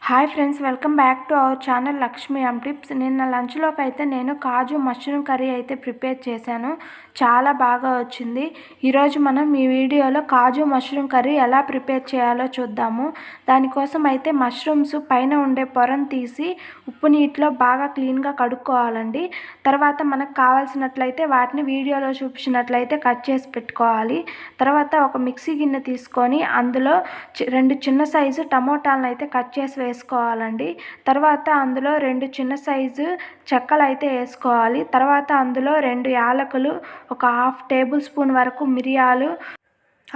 Hi friends, welcome back to our channel Lakshmi M tips. నిన్న లంచ్లోకి అయితే నేను కాజు మష్రూమ్ కర్రీ అయితే ప్రిపేర్ చేశాను. చాలా బాగా వచ్చింది. ఈరోజు మనం ఈ వీడియోలో కాజు మష్రూమ్ కర్రీ ఎలా ప్రిపేర్ చేయాలో చూద్దాము. దానికోసం అయితే మష్రూమ్స్ పైన ఉండే పొరను తీసి ఉప్పు నీటిలో బాగా క్లీన్గా కడుక్కోవాలండి. తర్వాత మనకు కావాల్సినట్లయితే వాటిని వీడియోలో చూపించినట్లయితే కట్ చేసి పెట్టుకోవాలి. తర్వాత ఒక మిక్సీ గిన్నె తీసుకొని అందులో 2 చిన్న సైజు టమోటాలను అయితే కట్ చేసి వేసుకోవాలండి. తర్వాత అందులో 2 చిన్న సైజు చెక్కలు అయితే వేసుకోవాలి. తర్వాత అందులో 2 యాలకులు, ఒక హాఫ్ టేబుల్ స్పూన్ వరకు మిరియాలు,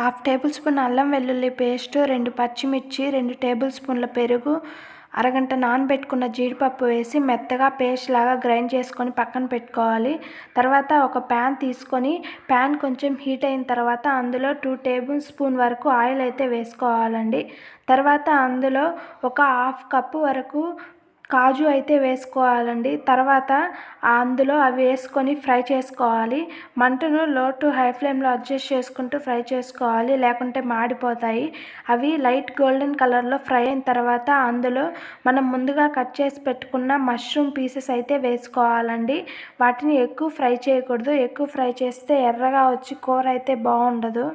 హాఫ్ టేబుల్ స్పూన్ అల్లం వెల్లుల్లి పేస్టు, 2 పచ్చిమిర్చి, 2 టేబుల్ స్పూన్ల పెరుగు, అరగంట నానబెట్టుకున్న జీడిపప్పు వేసి మెత్తగా పేస్ట్ లాగా గ్రైండ్ చేసుకొని పక్కన పెట్టుకోవాలి. తర్వాత ఒక ప్యాన్ తీసుకొని ప్యాన్ కొంచెం హీట్ అయిన తర్వాత అందులో 2 టేబుల్ స్పూన్ వరకు ఆయిల్ అయితే వేసుకోవాలండి. తర్వాత అందులో ఒక హాఫ్ కప్పు వరకు కాజు అయితే వేసుకోవాలండి. తర్వాత అందులో అవి వేసుకొని ఫ్రై చేసుకోవాలి. మంటను లో టు హై ఫ్లేమ్లో అడ్జస్ట్ చేసుకుంటూ ఫ్రై చేసుకోవాలి, లేకుంటే మాడిపోతాయి. అవి లైట్ గోల్డెన్ కలర్లో ఫ్రై అయిన తర్వాత అందులో మనం ముందుగా కట్ చేసి పెట్టుకున్న మష్రూమ్ పీసెస్ అయితే వేసుకోవాలండి. వాటిని ఎక్కువ ఫ్రై చేయకూడదు. ఎక్కువ ఫ్రై చేస్తే ఎర్రగా వచ్చి కూర అయితే బాగుండదు.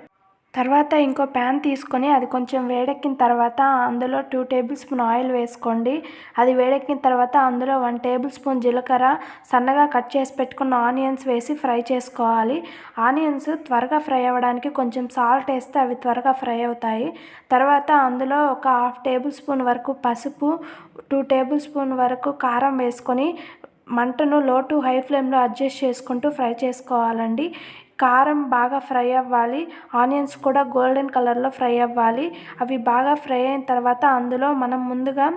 తర్వాత ఇంకో ప్యాన్ తీసుకొని అది కొంచెం వేడెక్కిన తర్వాత అందులో 2 టేబుల్ స్పూన్ ఆయిల్ వేసుకోండి. అది వేడెక్కిన తర్వాత అందులో 1 టేబుల్ స్పూన్ జీలకర్ర, సన్నగా కట్ చేసి పెట్టుకున్న ఆనియన్స్ వేసి ఫ్రై చేసుకోవాలి. ఆనియన్స్ త్వరగా ఫ్రై అవ్వడానికి కొంచెం సాల్ట్ వేస్తే అవి త్వరగా ఫ్రై అవుతాయి. తర్వాత అందులో ఒక హాఫ్ టేబుల్ స్పూన్ వరకు పసుపు, 2 టేబుల్ స్పూన్ వరకు కారం వేసుకొని మంటను లో టు హై ఫ్లేమ్లో అడ్జస్ట్ చేసుకుంటూ ఫ్రై చేసుకోవాలండి. కారం బాగా ఫ్రై అవ్వాలి. ఆనియన్స్ కూడా గోల్డెన్ కలర్లో ఫ్రై అవ్వాలి. అవి బాగా ఫ్రై అయిన తర్వాత అందులో మనం ముందుగా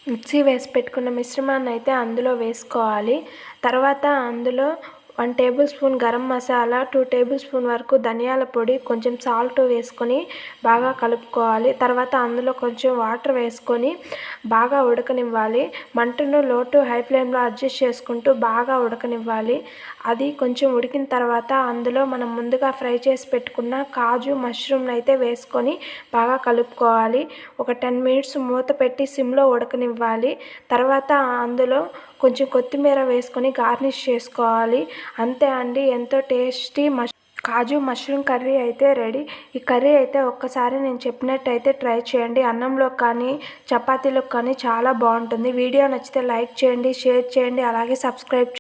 మిక్సీ వేసి పెట్టుకున్న మిశ్రమాన్ని అయితే అందులో వేసుకోవాలి. తర్వాత అందులో 1 table spoon garam masala, 2 table spoon వరకు ధనియాల పొడి, కొంచెం సాల్ట్ వేసుకొని బాగా కలుపుకోవాలి. తర్వాత అందులో కొంచెం వాటర్ వేసుకొని బాగా ఉడకనివ్వాలి. మంటను లో టు హై ఫ్లేమ్లో అడ్జస్ట్ చేసుకుంటూ బాగా ఉడకనివ్వాలి. అది కొంచెం ఉడికిన తర్వాత అందులో మనం ముందుగా ఫ్రై చేసి పెట్టుకున్న కాజు మష్రూమ్ని అయితే వేసుకొని బాగా కలుపుకోవాలి. ఒక 10 మినిట్స్ మూత పెట్టి సిమ్లో ఉడకనివ్వాలి. తర్వాత అందులో కొంచెం కొత్తిమీర వేసుకొని గార్నిష్ చేసుకోవాలి. అంతే అండి, ఎంతో టేస్టీ కాజు మష్రూమ్ కర్రీ అయితే రెడీ. ఈ కర్రీ అయితే ఒక్కసారి నేను చెప్పినట్టయితే ట్రై చేయండి. అన్నంలో కానీ చపాతీలకు కానీ చాలా బాగుంటుంది. వీడియో నచ్చితే లైక్ చేయండి, షేర్ చేయండి, అలాగే సబ్స్క్రైబ్